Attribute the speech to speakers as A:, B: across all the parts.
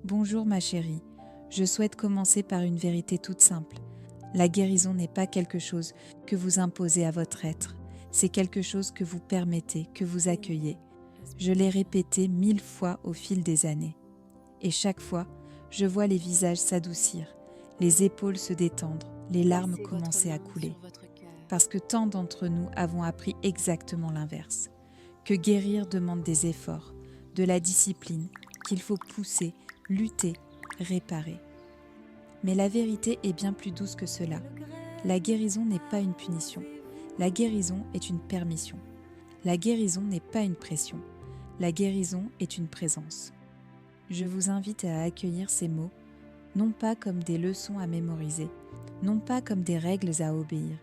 A: Bonjour ma chérie, je souhaite commencer par une vérité toute simple. La guérison n'est pas quelque chose que vous imposez à votre être, c'est quelque chose que vous permettez, que vous accueillez. Je l'ai répété 1000 fois au fil des années. Et chaque fois, je vois les visages s'adoucir, les épaules se détendre, les larmes commencer à couler. Parce que tant d'entre nous avons appris exactement l'inverse. Que guérir demande des efforts, de la discipline, qu'il faut pousser, lutter, réparer. Mais la vérité est bien plus douce que cela. La guérison n'est pas une punition. La guérison est une permission. La guérison n'est pas une pression. La guérison est une présence. Je vous invite à accueillir ces mots, non pas comme des leçons à mémoriser, non pas comme des règles à obéir,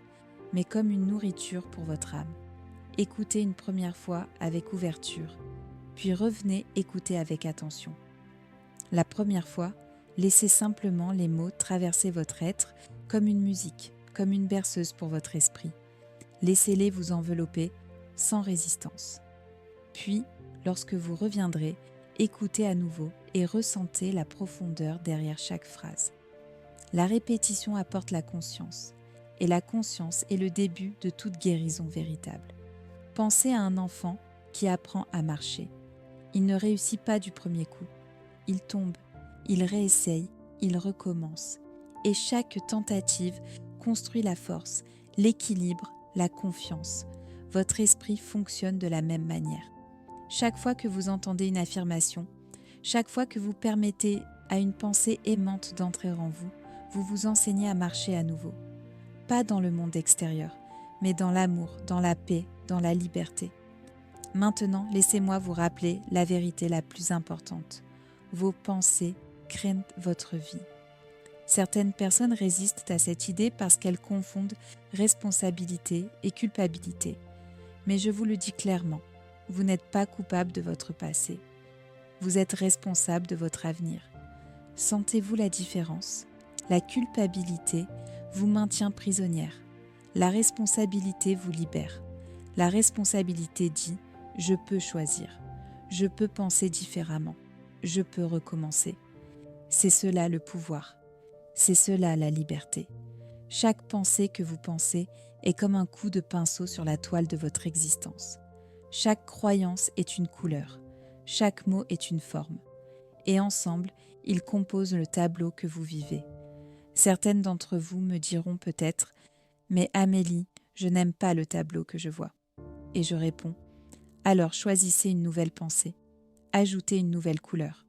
A: mais comme une nourriture pour votre âme. Écoutez une première fois avec ouverture, puis revenez écouter avec attention. La première fois, laissez simplement les mots traverser votre être comme une musique, comme une berceuse pour votre esprit. Laissez-les vous envelopper sans résistance. Puis, lorsque vous reviendrez, écoutez à nouveau et ressentez la profondeur derrière chaque phrase. La répétition apporte la conscience, et la conscience est le début de toute guérison véritable. Pensez à un enfant qui apprend à marcher. Il ne réussit pas du premier coup. Il tombe, il réessaye, il recommence. Et chaque tentative construit la force, l'équilibre, la confiance. Votre esprit fonctionne de la même manière. Chaque fois que vous entendez une affirmation, chaque fois que vous permettez à une pensée aimante d'entrer en vous, vous vous enseignez à marcher à nouveau. Pas dans le monde extérieur, mais dans l'amour, dans la paix, dans la liberté. Maintenant, laissez-moi vous rappeler la vérité la plus importante. Vos pensées créent votre vie. Certaines personnes résistent à cette idée parce qu'elles confondent responsabilité et culpabilité. Mais je vous le dis clairement, vous n'êtes pas coupable de votre passé. Vous êtes responsable de votre avenir. Sentez-vous la différence? La culpabilité vous maintient prisonnière. La responsabilité vous libère. La responsabilité dit « je peux choisir, je peux penser différemment, je peux recommencer ». C'est cela le pouvoir, c'est cela la liberté. Chaque pensée que vous pensez est comme un coup de pinceau sur la toile de votre existence. Chaque croyance est une couleur, chaque mot est une forme. Et ensemble, ils composent le tableau que vous vivez. Certaines d'entre vous me diront peut-être « Mais Amélie, je n'aime pas le tableau que je vois ». Et je réponds « Alors choisissez une nouvelle pensée, ajoutez une nouvelle couleur,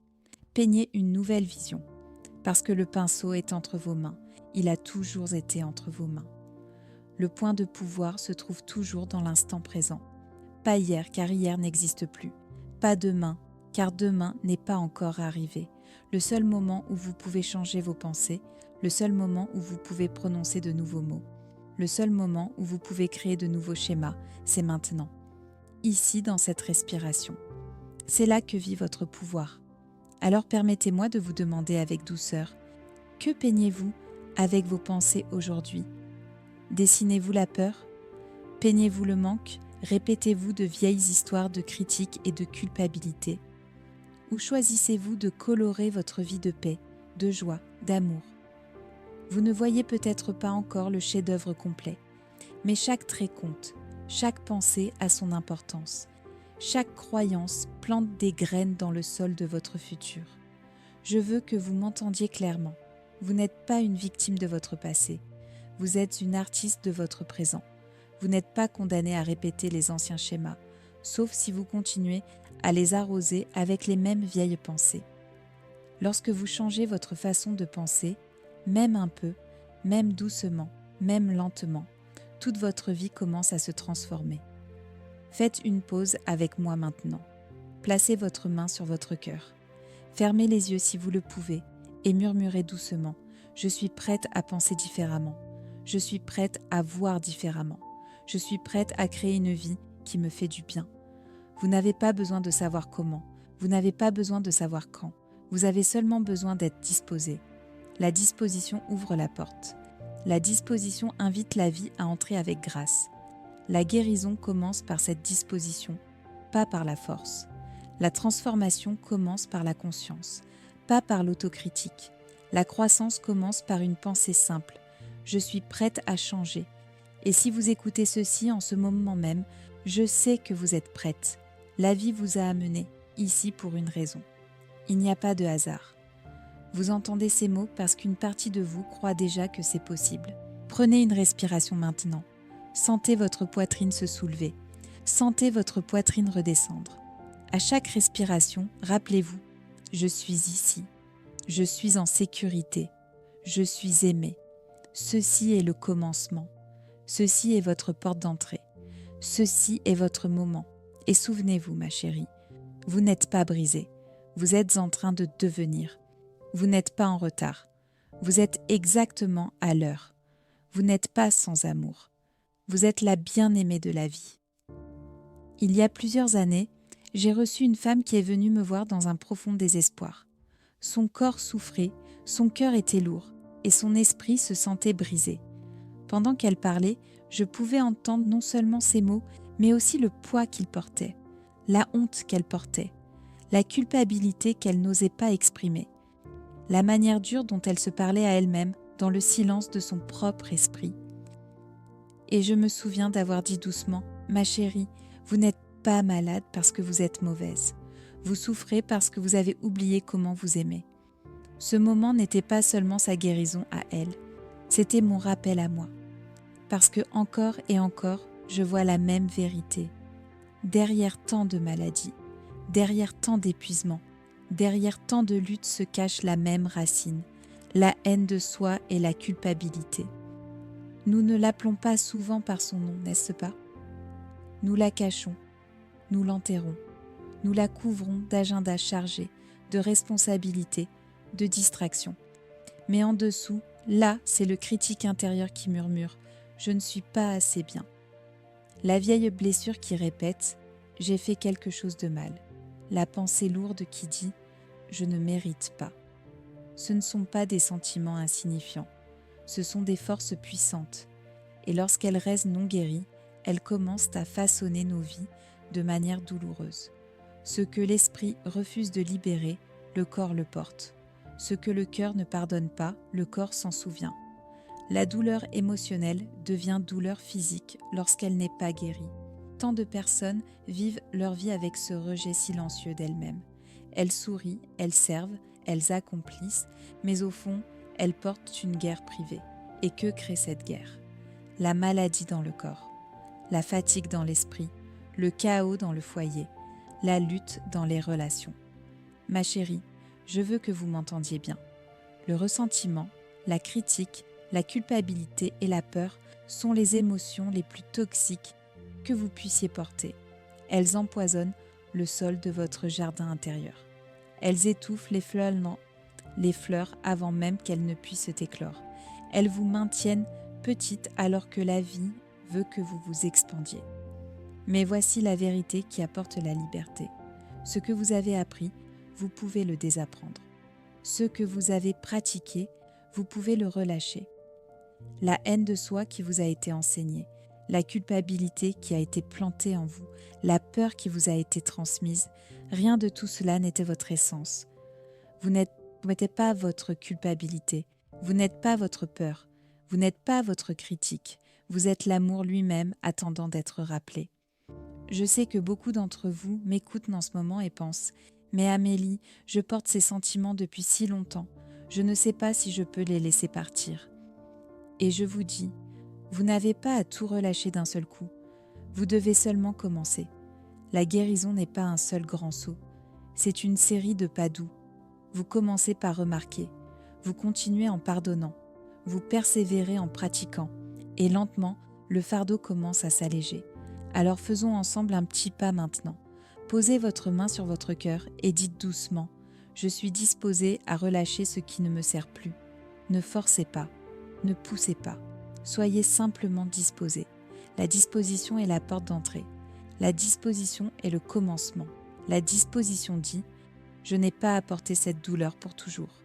A: peignez une nouvelle vision, parce que le pinceau est entre vos mains, il a toujours été entre vos mains. Le point de pouvoir se trouve toujours dans l'instant présent. Pas hier, car hier n'existe plus. Pas demain, car demain n'est pas encore arrivé. Le seul moment où vous pouvez changer vos pensées, le seul moment où vous pouvez prononcer de nouveaux mots, le seul moment où vous pouvez créer de nouveaux schémas, c'est maintenant. Ici, dans cette respiration. C'est là que vit votre pouvoir. Alors permettez-moi de vous demander avec douceur, que peignez-vous avec vos pensées aujourd'hui? Dessinez-vous la peur? Peignez-vous le manque? Répétez-vous de vieilles histoires de critique et de culpabilité? Ou choisissez-vous de colorer votre vie de paix, de joie, d'amour? Vous ne voyez peut-être pas encore le chef-d'œuvre complet, mais chaque trait compte, chaque pensée a son importance. Chaque croyance plante des graines dans le sol de votre futur. Je veux que vous m'entendiez clairement. Vous n'êtes pas une victime de votre passé. Vous êtes une artiste de votre présent. Vous n'êtes pas condamné à répéter les anciens schémas, sauf si vous continuez à les arroser avec les mêmes vieilles pensées. Lorsque vous changez votre façon de penser, même un peu, même doucement, même lentement, toute votre vie commence à se transformer. Faites une pause avec moi maintenant. Placez votre main sur votre cœur. Fermez les yeux si vous le pouvez et murmurez doucement « Je suis prête à penser différemment. Je suis prête à voir différemment. Je suis prête à créer une vie qui me fait du bien. » Vous n'avez pas besoin de savoir comment. Vous n'avez pas besoin de savoir quand. Vous avez seulement besoin d'être disposé. La disposition ouvre la porte. La disposition invite la vie à entrer avec grâce. La guérison commence par cette disposition, pas par la force. La transformation commence par la conscience, pas par l'autocritique. La croissance commence par une pensée simple. Je suis prête à changer. Et si vous écoutez ceci en ce moment même, je sais que vous êtes prête. La vie vous a amené ici pour une raison. Il n'y a pas de hasard. Vous entendez ces mots parce qu'une partie de vous croit déjà que c'est possible. Prenez une respiration maintenant. Sentez votre poitrine se soulever. Sentez votre poitrine redescendre. À chaque respiration, rappelez-vous, je suis ici. Je suis en sécurité. Je suis aimé. Ceci est le commencement. Ceci est votre porte d'entrée. Ceci est votre moment. Et souvenez-vous, ma chérie, vous n'êtes pas brisée. Vous êtes en train de devenir. Vous n'êtes pas en retard. Vous êtes exactement à l'heure. Vous n'êtes pas sans amour. Vous êtes la bien-aimée de la vie. Il y a plusieurs années, j'ai reçu une femme qui est venue me voir dans un profond désespoir. Son corps souffrait, son cœur était lourd et son esprit se sentait brisé. Pendant qu'elle parlait, je pouvais entendre non seulement ses mots, mais aussi le poids qu'il portait, la honte qu'elle portait, la culpabilité qu'elle n'osait pas exprimer, la manière dure dont elle se parlait à elle-même dans le silence de son propre esprit. Et je me souviens d'avoir dit doucement « Ma chérie, vous n'êtes pas malade parce que vous êtes mauvaise. Vous souffrez parce que vous avez oublié comment vous aimer. » Ce moment n'était pas seulement sa guérison à elle, c'était mon rappel à moi. Parce que encore et encore, je vois la même vérité. Derrière tant de maladies, derrière tant d'épuisement, derrière tant de luttes se cache la même racine, la haine de soi et la culpabilité. Nous ne l'appelons pas souvent par son nom, n'est-ce pas? Nous la cachons, nous l'enterrons, nous la couvrons d'agendas chargés, de responsabilités, de distractions. Mais en dessous, là, c'est le critique intérieur qui murmure « Je ne suis pas assez bien ». La vieille blessure qui répète « J'ai fait quelque chose de mal ». La pensée lourde qui dit « Je ne mérite pas ». Ce ne sont pas des sentiments insignifiants, ce sont des forces puissantes. Et lorsqu'elles restent non guéries, elles commencent à façonner nos vies de manière douloureuse. Ce que l'esprit refuse de libérer, le corps le porte. Ce que le cœur ne pardonne pas, le corps s'en souvient. La douleur émotionnelle devient douleur physique lorsqu'elle n'est pas guérie. Tant de personnes vivent leur vie avec ce rejet silencieux d'elles-mêmes. Elles sourient, elles servent, elles accomplissent, mais au fond, elles portent une guerre privée. Et que crée cette guerre? La maladie dans le corps, la fatigue dans l'esprit, le chaos dans le foyer, la lutte dans les relations. Ma chérie, je veux que vous m'entendiez bien. Le ressentiment, la critique, la culpabilité et la peur sont les émotions les plus toxiques que vous puissiez porter. Elles empoisonnent le sol de votre jardin intérieur. Elles étouffent les fleurs avant même qu'elles ne puissent éclore. Elles vous maintiennent petite alors que la vie veut que vous vous expandiez. Mais voici la vérité qui apporte la liberté. Ce que vous avez appris, vous pouvez le désapprendre. Ce que vous avez pratiqué, vous pouvez le relâcher. La haine de soi qui vous a été enseignée, la culpabilité qui a été plantée en vous, la peur qui vous a été transmise, rien de tout cela n'était votre essence. Vous n'êtes pas votre culpabilité, vous n'êtes pas votre peur, vous n'êtes pas votre critique, vous êtes l'amour lui-même attendant d'être rappelé. Je sais que beaucoup d'entre vous m'écoutent en ce moment et pensent « Mais Amélie, je porte ces sentiments depuis si longtemps, je ne sais pas si je peux les laisser partir. » Et je vous dis, vous n'avez pas à tout relâcher d'un seul coup, vous devez seulement commencer. La guérison n'est pas un seul grand saut, c'est une série de pas doux. Vous commencez par remarquer, vous continuez en pardonnant, vous persévérez en pratiquant, et lentement, le fardeau commence à s'alléger. Alors faisons ensemble un petit pas maintenant. Posez votre main sur votre cœur et dites doucement « Je suis disposée à relâcher ce qui ne me sert plus. » Ne forcez pas, ne poussez pas. Soyez simplement disposé. La disposition est la porte d'entrée. La disposition est le commencement. La disposition dit « Je n'ai pas à porter cette douleur pour toujours. »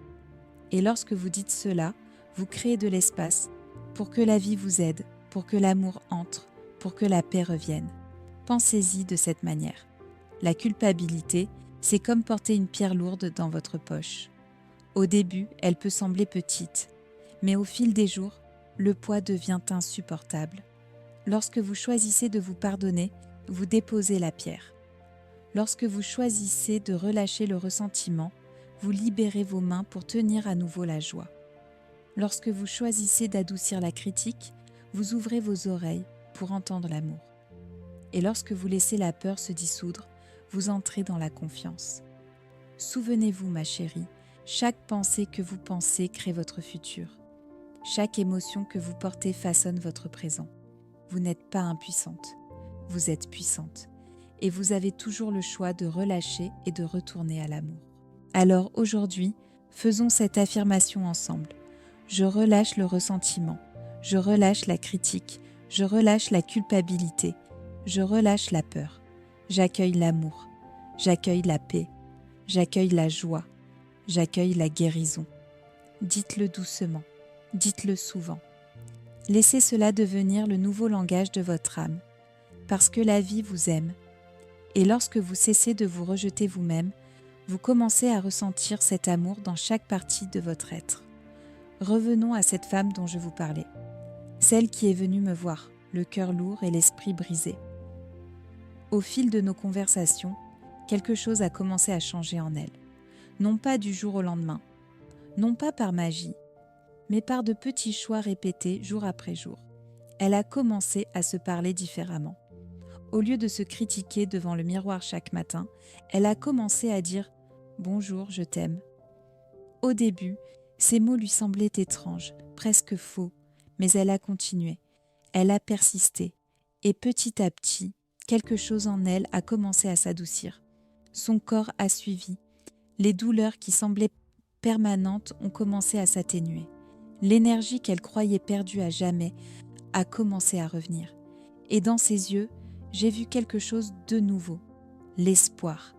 A: Et lorsque vous dites cela, vous créez de l'espace pour que la vie vous aide, pour que l'amour entre, pour que la paix revienne. Pensez-y de cette manière. La culpabilité, c'est comme porter une pierre lourde dans votre poche. Au début, elle peut sembler petite, mais au fil des jours, le poids devient insupportable. Lorsque vous choisissez de vous pardonner, vous déposez la pierre. Lorsque vous choisissez de relâcher le ressentiment, vous libérez vos mains pour tenir à nouveau la joie. Lorsque vous choisissez d'adoucir la critique, vous ouvrez vos oreilles pour entendre l'amour. Et lorsque vous laissez la peur se dissoudre, vous entrez dans la confiance. Souvenez-vous, ma chérie, chaque pensée que vous pensez crée votre futur. Chaque émotion que vous portez façonne votre présent. Vous n'êtes pas impuissante, vous êtes puissante. Et vous avez toujours le choix de relâcher et de retourner à l'amour. Alors aujourd'hui, faisons cette affirmation ensemble. Je relâche le ressentiment, je relâche la critique, je relâche la culpabilité, je relâche la peur. J'accueille l'amour, j'accueille la paix, j'accueille la joie, j'accueille la guérison. Dites-le doucement, dites-le souvent. Laissez cela devenir le nouveau langage de votre âme, parce que la vie vous aime. Et lorsque vous cessez de vous rejeter vous-même, vous commencez à ressentir cet amour dans chaque partie de votre être. Revenons à cette femme dont je vous parlais, celle qui est venue me voir, le cœur lourd et l'esprit brisé. Au fil de nos conversations, quelque chose a commencé à changer en elle, non pas du jour au lendemain, non pas par magie, mais par de petits choix répétés jour après jour. Elle a commencé à se parler différemment. Au lieu de se critiquer devant le miroir chaque matin, elle a commencé à dire « Bonjour, je t'aime ». Au début, ces mots lui semblaient étranges, presque faux, mais elle a continué. Elle a persisté, et petit à petit, quelque chose en elle a commencé à s'adoucir. Son corps a suivi. Les douleurs qui semblaient permanentes ont commencé à s'atténuer. L'énergie qu'elle croyait perdue à jamais a commencé à revenir. Et dans ses yeux, j'ai vu quelque chose de nouveau, l'espoir.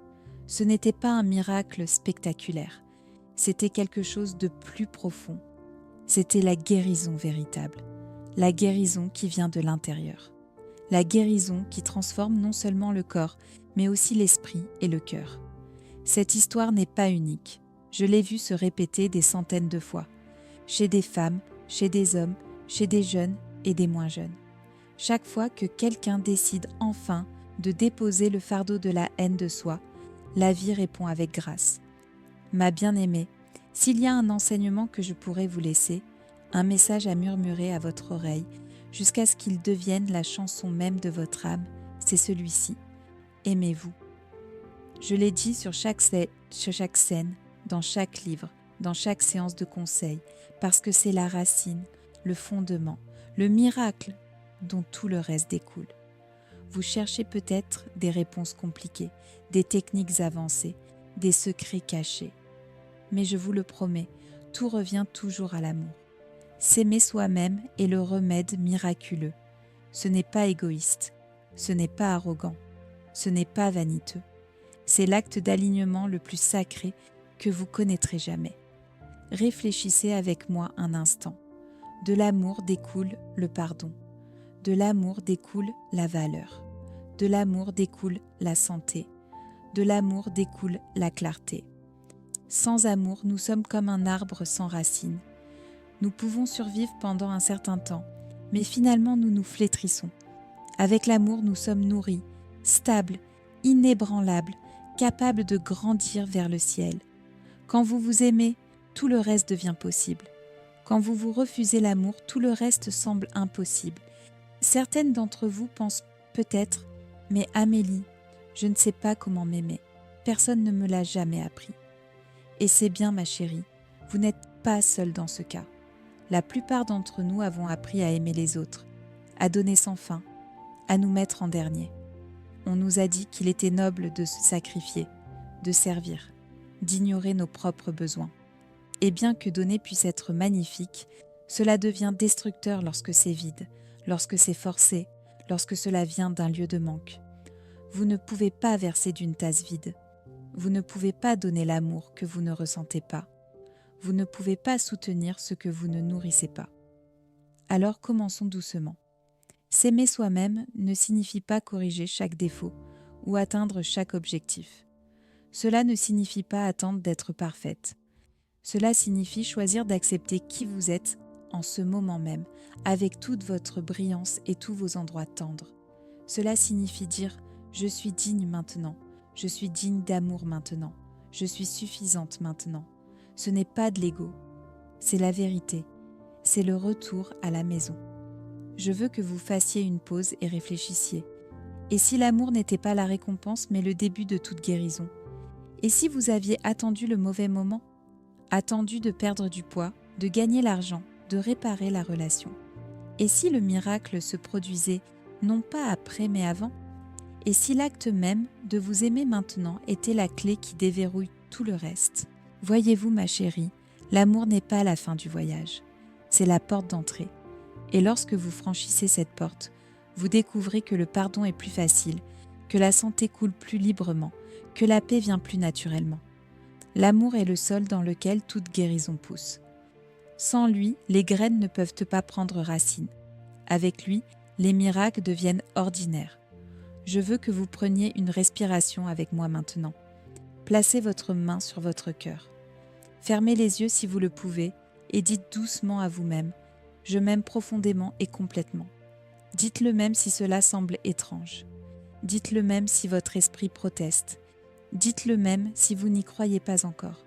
A: Ce n'était pas un miracle spectaculaire, c'était quelque chose de plus profond. C'était la guérison véritable, la guérison qui vient de l'intérieur. La guérison qui transforme non seulement le corps, mais aussi l'esprit et le cœur. Cette histoire n'est pas unique. Je l'ai vue se répéter des centaines de fois, chez des femmes, chez des hommes, chez des jeunes et des moins jeunes. Chaque fois que quelqu'un décide enfin de déposer le fardeau de la haine de soi, la vie répond avec grâce. Ma bien-aimée, s'il y a un enseignement que je pourrais vous laisser, un message à murmurer à votre oreille, jusqu'à ce qu'il devienne la chanson même de votre âme, c'est celui-ci. Aimez-vous. Je l'ai dit sur chaque scène, dans chaque livre, dans chaque séance de conseil, parce que c'est la racine, le fondement, le miracle dont tout le reste découle. Vous cherchez peut-être des réponses compliquées, des techniques avancées, des secrets cachés. Mais je vous le promets, tout revient toujours à l'amour. S'aimer soi-même est le remède miraculeux. Ce n'est pas égoïste, ce n'est pas arrogant, ce n'est pas vaniteux. C'est l'acte d'alignement le plus sacré que vous connaîtrez jamais. Réfléchissez avec moi un instant. De l'amour découle le pardon. De l'amour découle la valeur. De l'amour découle la santé. De l'amour découle la clarté. Sans amour, nous sommes comme un arbre sans racines. Nous pouvons survivre pendant un certain temps, mais finalement nous nous flétrissons. Avec l'amour, nous sommes nourris, stables, inébranlables, capables de grandir vers le ciel. Quand vous vous aimez, tout le reste devient possible. Quand vous vous refusez l'amour, tout le reste semble impossible. Certaines d'entre vous pensent peut-être « Mais Amélie, je ne sais pas comment m'aimer. Personne ne me l'a jamais appris. » Et c'est bien, ma chérie, vous n'êtes pas seule dans ce cas. La plupart d'entre nous avons appris à aimer les autres, à donner sans fin, à nous mettre en dernier. On nous a dit qu'il était noble de se sacrifier, de servir, d'ignorer nos propres besoins. Et bien que donner puisse être magnifique, cela devient destructeur lorsque c'est vide, lorsque c'est forcé, lorsque cela vient d'un lieu de manque. Vous ne pouvez pas verser d'une tasse vide. Vous ne pouvez pas donner l'amour que vous ne ressentez pas. Vous ne pouvez pas soutenir ce que vous ne nourrissez pas. Alors commençons doucement. S'aimer soi-même ne signifie pas corriger chaque défaut ou atteindre chaque objectif. Cela ne signifie pas attendre d'être parfaite. Cela signifie choisir d'accepter qui vous êtes en ce moment même, avec toute votre brillance et tous vos endroits tendres. Cela signifie dire « Je suis digne maintenant, je suis digne d'amour maintenant, je suis suffisante maintenant ». Ce n'est pas de l'ego, c'est la vérité, c'est le retour à la maison. Je veux que vous fassiez une pause et réfléchissiez. Et si l'amour n'était pas la récompense mais le début de toute guérison? Et si vous aviez attendu le mauvais moment? Attendu de perdre du poids, de gagner l'argent, de réparer la relation? Et si le miracle se produisait non pas après mais avant? Et si l'acte même de vous aimer maintenant était la clé qui déverrouille tout le reste? Voyez-vous ma chérie, l'amour n'est pas la fin du voyage, c'est la porte d'entrée. Et lorsque vous franchissez cette porte, vous découvrez que le pardon est plus facile, que la santé coule plus librement, que la paix vient plus naturellement. L'amour est le sol dans lequel toute guérison pousse. Sans lui, les graines ne peuvent pas prendre racine. Avec lui, les miracles deviennent ordinaires. Je veux que vous preniez une respiration avec moi maintenant. Placez votre main sur votre cœur. Fermez les yeux si vous le pouvez et dites doucement à vous-même « Je m'aime profondément et complètement ». Dites-le même si cela semble étrange. Dites-le même si votre esprit proteste. Dites-le même si vous n'y croyez pas encore.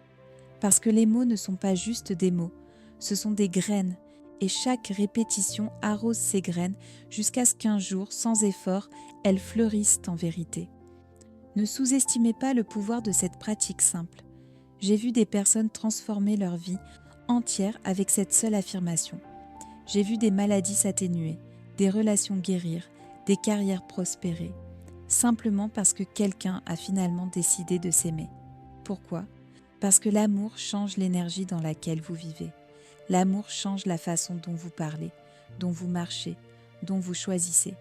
A: Parce que les mots ne sont pas juste des mots, ce sont des graines, et chaque répétition arrose ces graines jusqu'à ce qu'un jour, sans effort, elles fleurissent en vérité. Ne sous-estimez pas le pouvoir de cette pratique simple. J'ai vu des personnes transformer leur vie entière avec cette seule affirmation. J'ai vu des maladies s'atténuer, des relations guérir, des carrières prospérer, simplement parce que quelqu'un a finalement décidé de s'aimer. Pourquoi ? Parce que l'amour change l'énergie dans laquelle vous vivez. L'amour change la façon dont vous parlez, dont vous marchez, dont vous choisissez.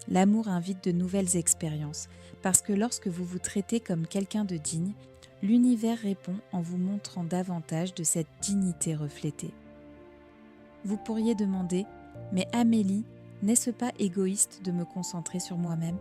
A: L'amour invite de nouvelles expériences, parce que lorsque vous vous traitez comme quelqu'un de digne, l'univers répond en vous montrant davantage de cette dignité reflétée. Vous pourriez demander « Mais Amélie, n'est-ce pas égoïste de me concentrer sur moi-même »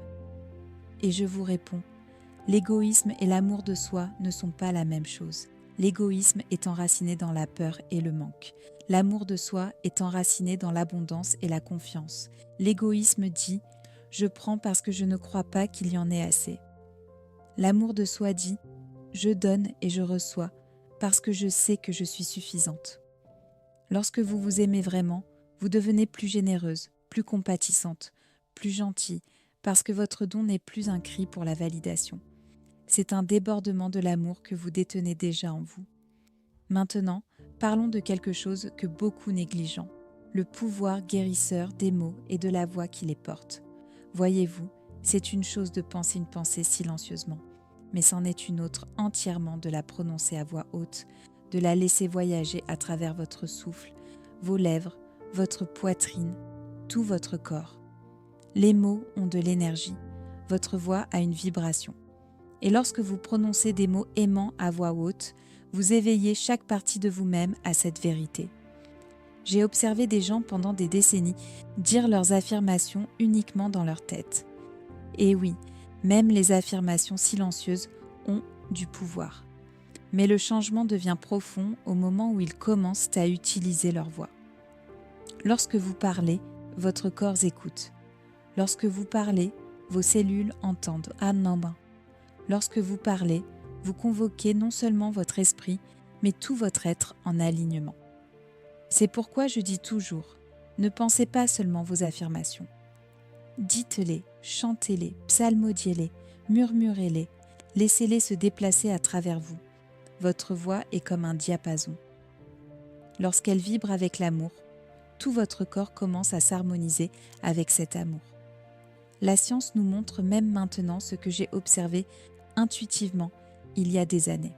A: Et je vous réponds « L'égoïsme et l'amour de soi ne sont pas la même chose. L'égoïsme est enraciné dans la peur et le manque. L'amour de soi est enraciné dans l'abondance et la confiance. L'égoïsme dit « Je prends parce que je ne crois pas qu'il y en ait assez ». L'amour de soi dit « Je donne et je reçois parce que je sais que je suis suffisante ». Lorsque vous vous aimez vraiment, vous devenez plus généreuse, plus compatissante, plus gentille, parce que votre don n'est plus un cri pour la validation. C'est un débordement de l'amour que vous détenez déjà en vous. Maintenant, parlons de quelque chose que beaucoup négligent, le pouvoir guérisseur des mots et de la voix qui les porte. Voyez-vous, c'est une chose de penser une pensée silencieusement, mais c'en est une autre entièrement de la prononcer à voix haute, de la laisser voyager à travers votre souffle, vos lèvres, votre poitrine, tout votre corps. Les mots ont de l'énergie, votre voix a une vibration. Et lorsque vous prononcez des mots aimants à voix haute, vous éveillez chaque partie de vous-même à cette vérité. J'ai observé des gens pendant des décennies dire leurs affirmations uniquement dans leur tête. Et oui, même les affirmations silencieuses ont du pouvoir. Mais le changement devient profond au moment où ils commencent à utiliser leur voix. Lorsque vous parlez, votre corps écoute. Lorsque vous parlez, vos cellules entendent. Ah non, ben. Lorsque vous parlez, vous convoquez non seulement votre esprit, mais tout votre être en alignement. C'est pourquoi je dis toujours, ne pensez pas seulement vos affirmations. Dites-les, chantez-les, psalmodiez-les, murmurez-les, laissez-les se déplacer à travers vous. Votre voix est comme un diapason. Lorsqu'elle vibre avec l'amour, tout votre corps commence à s'harmoniser avec cet amour. La science nous montre même maintenant ce que j'ai observé intuitivement il y a des années.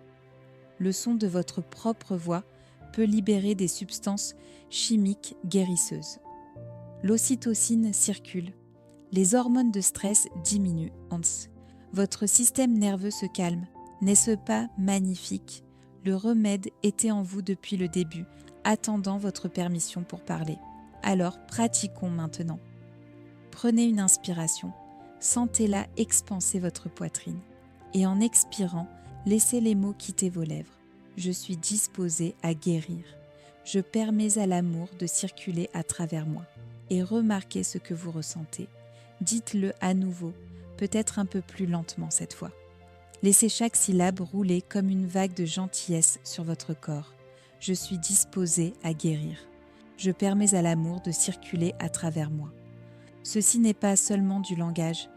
A: Le son de votre propre voix peut libérer des substances chimiques guérisseuses. L'ocytocine circule, les hormones de stress diminuent, votre système nerveux se calme. N'est-ce pas magnifique? Le remède était en vous depuis le début, attendant votre permission pour parler. Alors pratiquons maintenant. Prenez une inspiration, sentez-la expanser votre poitrine et en expirant, laissez les mots quitter vos lèvres. Je suis disposé à guérir. Je permets à l'amour de circuler à travers moi. Et remarquez ce que vous ressentez. Dites-le à nouveau, peut-être un peu plus lentement cette fois. Laissez chaque syllabe rouler comme une vague de gentillesse sur votre corps. Je suis disposé à guérir. Je permets à l'amour de circuler à travers moi. Ceci n'est pas seulement du langage,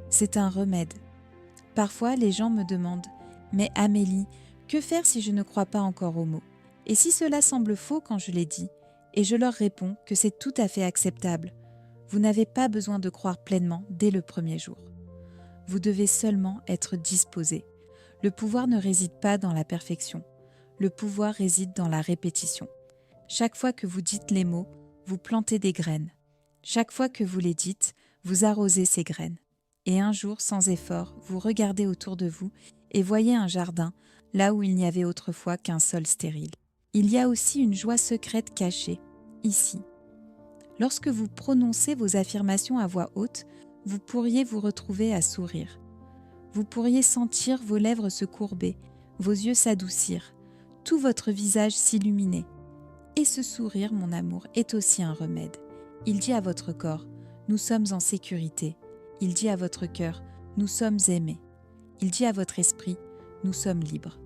A: c'est un remède. Parfois, les gens me demandent « Mais Amélie, que faire si je ne crois pas encore aux mots? Et si cela semble faux quand je les dis ?» Et je leur réponds que c'est tout à fait acceptable. Vous n'avez pas besoin de croire pleinement dès le premier jour. Vous devez seulement être disposé. Le pouvoir ne réside pas dans la perfection. Le pouvoir réside dans la répétition. Chaque fois que vous dites les mots, vous plantez des graines. Chaque fois que vous les dites, vous arrosez ces graines. Et un jour, sans effort, vous regardez autour de vous et voyez un jardin là où il n'y avait autrefois qu'un sol stérile. Il y a aussi une joie secrète cachée, ici. Lorsque vous prononcez vos affirmations à voix haute, vous pourriez vous retrouver à sourire. Vous pourriez sentir vos lèvres se courber, vos yeux s'adoucir, tout votre visage s'illuminer. Et ce sourire, mon amour, est aussi un remède. Il dit à votre corps, nous sommes en sécurité. Il dit à votre cœur, nous sommes aimés. Il dit à votre esprit, nous sommes libres.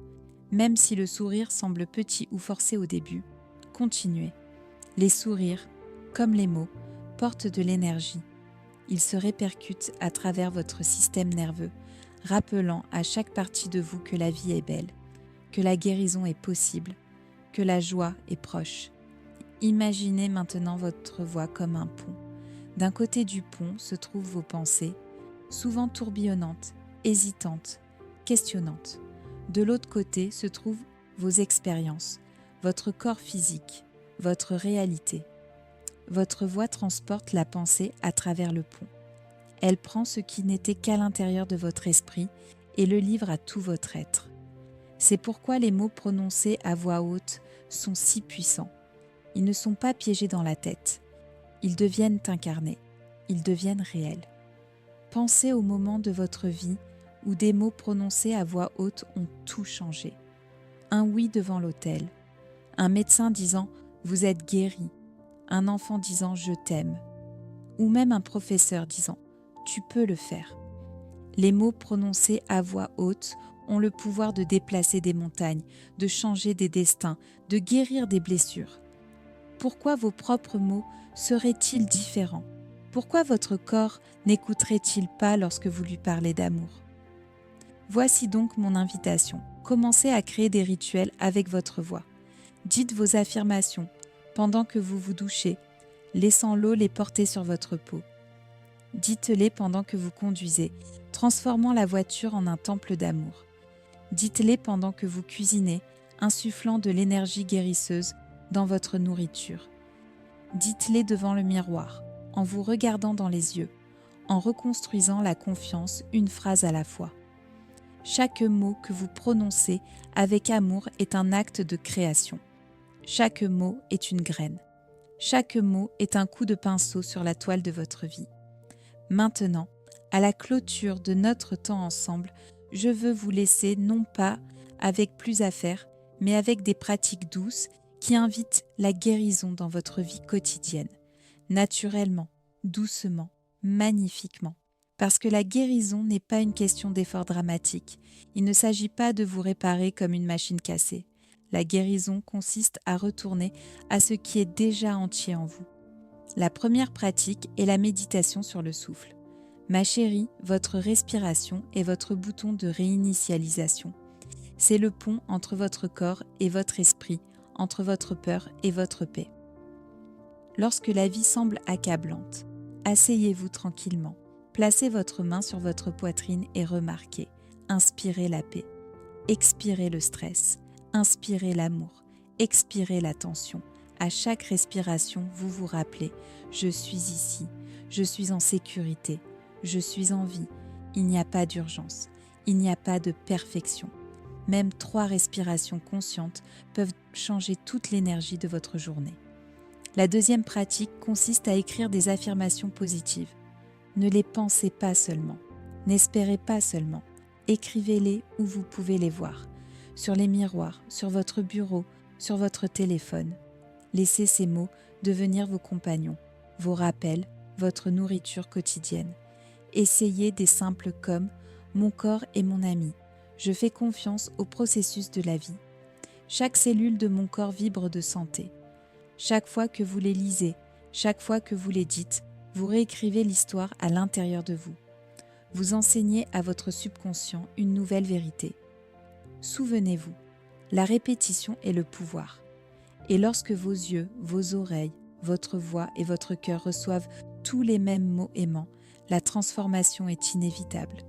A: Même si le sourire semble petit ou forcé au début, continuez. Les sourires, comme les mots, portent de l'énergie. Ils se répercutent à travers votre système nerveux, rappelant à chaque partie de vous que la vie est belle, que la guérison est possible, que la joie est proche. Imaginez maintenant votre voix comme un pont. D'un côté du pont se trouvent vos pensées, souvent tourbillonnantes, hésitantes, questionnantes. De l'autre côté se trouvent vos expériences, votre corps physique, votre réalité. Votre voix transporte la pensée à travers le pont. Elle prend ce qui n'était qu'à l'intérieur de votre esprit et le livre à tout votre être. C'est pourquoi les mots prononcés à voix haute sont si puissants. Ils ne sont pas piégés dans la tête. Ils deviennent incarnés. Ils deviennent réels. Pensez au moment de votre vie où des mots prononcés à voix haute ont tout changé. Un oui devant l'autel. Un médecin disant « vous êtes guéri ». Un enfant disant « je t'aime ». Ou même un professeur disant « tu peux le faire ». Les mots prononcés à voix haute ont le pouvoir de déplacer des montagnes, de changer des destins, de guérir des blessures. Pourquoi vos propres mots seraient-ils différents? Pourquoi votre corps n'écouterait-il pas lorsque vous lui parlez d'amour? Voici donc mon invitation. Commencez à créer des rituels avec votre voix. Dites vos affirmations pendant que vous vous douchez, laissant l'eau les porter sur votre peau. Dites-les pendant que vous conduisez, transformant la voiture en un temple d'amour. Dites-les pendant que vous cuisinez, insufflant de l'énergie guérisseuse dans votre nourriture. Dites-les devant le miroir, en vous regardant dans les yeux, en reconstruisant la confiance une phrase à la fois. Chaque mot que vous prononcez avec amour est un acte de création. Chaque mot est une graine. Chaque mot est un coup de pinceau sur la toile de votre vie. Maintenant, à la clôture de notre temps ensemble, je veux vous laisser non pas avec plus à faire, mais avec des pratiques douces qui invitent la guérison dans votre vie quotidienne, naturellement, doucement, magnifiquement. Parce que la guérison n'est pas une question d'effort dramatique. Il ne s'agit pas de vous réparer comme une machine cassée. La guérison consiste à retourner à ce qui est déjà entier en vous. La première pratique est la méditation sur le souffle. Ma chérie, votre respiration est votre bouton de réinitialisation. C'est le pont entre votre corps et votre esprit, entre votre peur et votre paix. Lorsque la vie semble accablante, asseyez-vous tranquillement. Placez votre main sur votre poitrine et remarquez. Inspirez la paix. Expirez le stress. Inspirez l'amour. Expirez la tension. À chaque respiration, vous vous rappelez « Je suis ici. Je suis en sécurité. Je suis en vie. Il n'y a pas d'urgence. Il n'y a pas de perfection. » Même 3 respirations conscientes peuvent changer toute l'énergie de votre journée. La deuxième pratique consiste à écrire des affirmations positives. Ne les pensez pas seulement, n'espérez pas seulement, écrivez-les où vous pouvez les voir. sur les miroirs, sur votre bureau, sur votre téléphone. Laissez ces mots devenir vos compagnons, vos rappels, votre nourriture quotidienne. Essayez des simples comme « Mon corps est mon ami. Je fais confiance au processus de la vie. Chaque cellule de mon corps vibre de santé. » Chaque fois que vous les lisez, chaque fois que vous les dites, vous réécrivez l'histoire à l'intérieur de vous. Vous enseignez à votre subconscient une nouvelle vérité. Souvenez-vous, la répétition est le pouvoir. Et lorsque vos yeux, vos oreilles, votre voix et votre cœur reçoivent tous les mêmes mots aimants, la transformation est inévitable.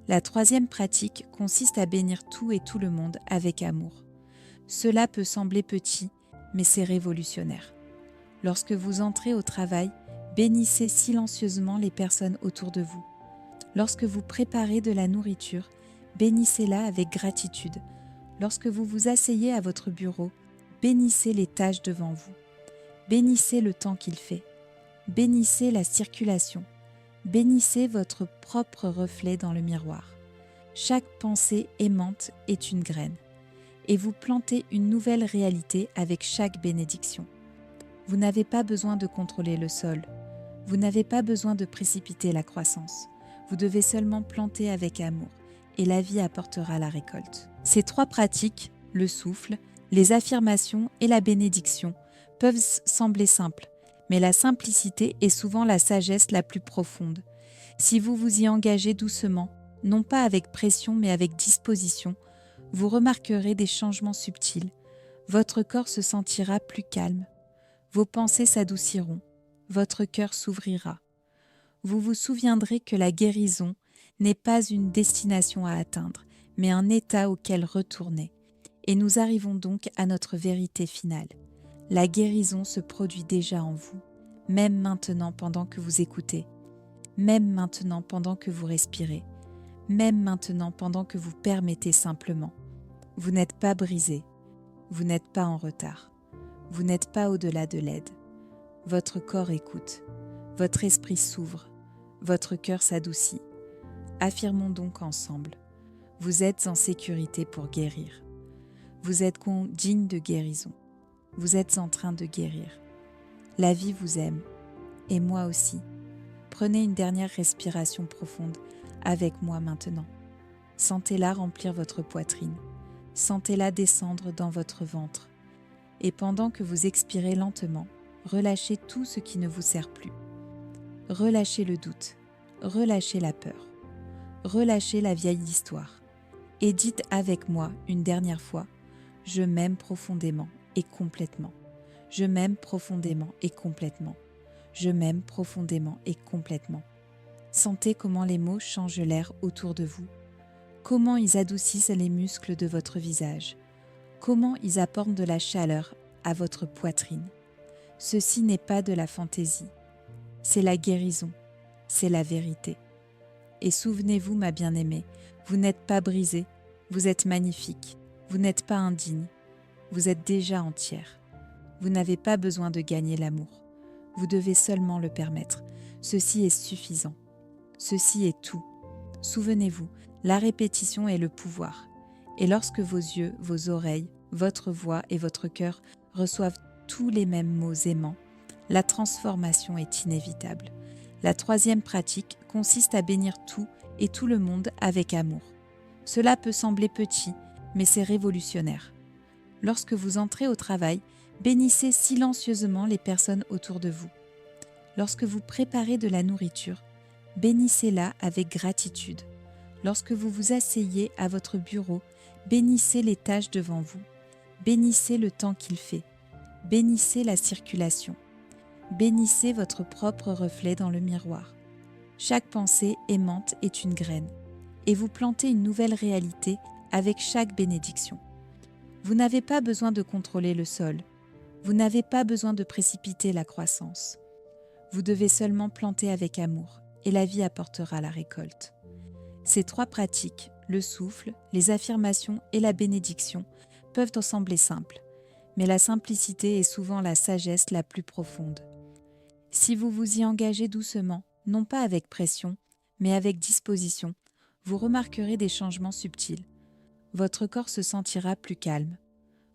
A: La troisième pratique consiste à bénir tout et tout le monde avec amour. Cela peut sembler petit, mais c'est révolutionnaire. Lorsque vous entrez au travail, bénissez silencieusement les personnes autour de vous. Lorsque vous préparez de la nourriture, bénissez-la avec gratitude. Lorsque vous vous asseyez à votre bureau, bénissez les tâches devant vous. Bénissez le temps qu'il fait. Bénissez la circulation. Bénissez votre propre reflet dans le miroir. Chaque pensée aimante est une graine. Et vous plantez une nouvelle réalité avec chaque bénédiction. Vous n'avez pas besoin de contrôler le sol. Vous n'avez pas besoin de précipiter la croissance. Vous devez seulement planter avec amour et la vie apportera la récolte. Ces trois pratiques, le souffle, les affirmations et la bénédiction, peuvent sembler simples, mais la simplicité est souvent la sagesse la plus profonde. Si vous vous y engagez doucement, non pas avec pression mais avec disposition, vous remarquerez des changements subtils. Votre corps se sentira plus calme. Vos pensées s'adouciront. Votre cœur s'ouvrira. Vous vous souviendrez que la guérison n'est pas une destination à atteindre, mais un état auquel retourner. Et nous arrivons donc à notre vérité finale. La guérison se produit déjà en vous, même maintenant pendant que vous écoutez, même maintenant pendant que vous respirez, même maintenant pendant que vous permettez simplement. Vous n'êtes pas brisé, vous n'êtes pas en retard, vous n'êtes pas au-delà de l'aide. Votre corps écoute, votre esprit s'ouvre, votre cœur s'adoucit. Affirmons donc ensemble, vous êtes en sécurité pour guérir. Vous êtes digne de guérison. Vous êtes en train de guérir. La vie vous aime, et moi aussi. Prenez une dernière respiration profonde avec moi maintenant. Sentez-la remplir votre poitrine. Sentez-la descendre dans votre ventre. Et pendant que vous expirez lentement, relâchez tout ce qui ne vous sert plus. Relâchez le doute, relâchez la peur, relâchez la vieille histoire. Et dites avec moi une dernière fois, je m'aime profondément et complètement. Je m'aime profondément et complètement. Je m'aime profondément et complètement. Sentez comment les mots changent l'air autour de vous. Comment ils adoucissent les muscles de votre visage. Comment ils apportent de la chaleur à votre poitrine. Ceci n'est pas de la fantaisie. C'est la guérison. C'est la vérité. Et souvenez-vous, ma bien-aimée, vous n'êtes pas brisée. Vous êtes magnifique. Vous n'êtes pas indigne. Vous êtes déjà entière. Vous n'avez pas besoin de gagner l'amour. Vous devez seulement le permettre. Ceci est suffisant. Ceci est tout. Souvenez-vous, la répétition est le pouvoir. Et lorsque vos yeux, vos oreilles, votre voix et votre cœur reçoivent tous les mêmes mots aimants, la transformation est inévitable. La troisième pratique consiste à bénir tout et tout le monde avec amour. Cela peut sembler petit, mais c'est révolutionnaire. Lorsque vous entrez au travail, bénissez silencieusement les personnes autour de vous. Lorsque vous préparez de la nourriture, bénissez-la avec gratitude. Lorsque vous vous asseyez à votre bureau, bénissez les tâches devant vous. Bénissez le temps qu'il fait. Bénissez la circulation. Bénissez votre propre reflet dans le miroir. Chaque pensée aimante est une graine, et vous plantez une nouvelle réalité avec chaque bénédiction. Vous n'avez pas besoin de contrôler le sol. Vous n'avez pas besoin de précipiter la croissance. Vous devez seulement planter avec amour, et la vie apportera la récolte. Ces trois pratiques, le souffle, les affirmations et la bénédiction, peuvent sembler simples, mais la simplicité est souvent la sagesse la plus profonde. Si vous vous y engagez doucement, non pas avec pression, mais avec disposition, vous remarquerez des changements subtils. Votre corps se sentira plus calme.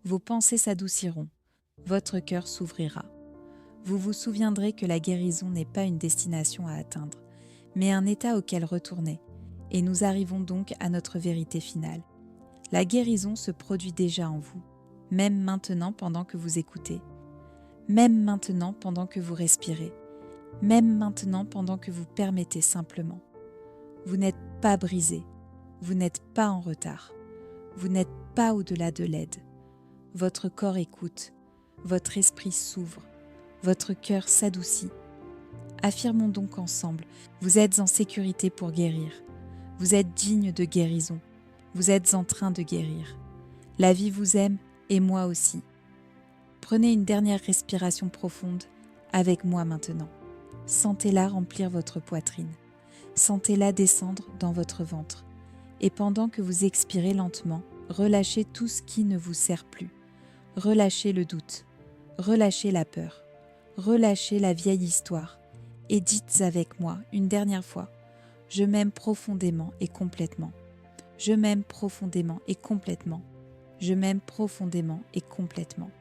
A: Vos pensées s'adouciront. Votre cœur s'ouvrira. Vous vous souviendrez que la guérison n'est pas une destination à atteindre, mais un état auquel retourner, et nous arrivons donc à notre vérité finale. La guérison se produit déjà en vous, même maintenant pendant que vous écoutez, même maintenant pendant que vous respirez, même maintenant pendant que vous permettez simplement. Vous n'êtes pas brisé, vous n'êtes pas en retard, vous n'êtes pas au-delà de l'aide. Votre corps écoute, votre esprit s'ouvre, votre cœur s'adoucit. Affirmons donc ensemble, vous êtes en sécurité pour guérir. Vous êtes digne de guérison. Vous êtes en train de guérir. La vie vous aime et moi aussi. Prenez une dernière respiration profonde avec moi maintenant. Sentez-la remplir votre poitrine. Sentez-la descendre dans votre ventre. Et pendant que vous expirez lentement, relâchez tout ce qui ne vous sert plus. Relâchez le doute. Relâchez la peur. Relâchez la vieille histoire. Et dites avec moi une dernière fois, je m'aime profondément et complètement. Je m'aime profondément et complètement. Je m'aime profondément et complètement.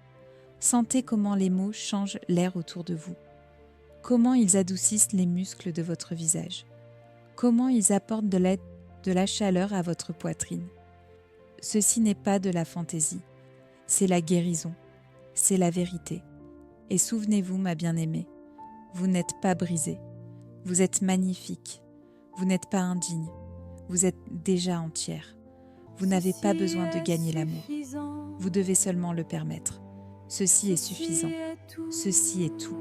A: Sentez comment les mots changent l'air autour de vous. Comment ils adoucissent les muscles de votre visage. Comment ils apportent de la chaleur à votre poitrine. Ceci n'est pas de la fantaisie, c'est la guérison, c'est la vérité. Et souvenez-vous, ma bien-aimée, vous n'êtes pas brisée, vous êtes magnifique, vous n'êtes pas indigne, vous êtes déjà entière. Vous n'avez pas besoin de gagner l'amour, vous devez seulement le permettre. Ceci est suffisant, ceci est tout.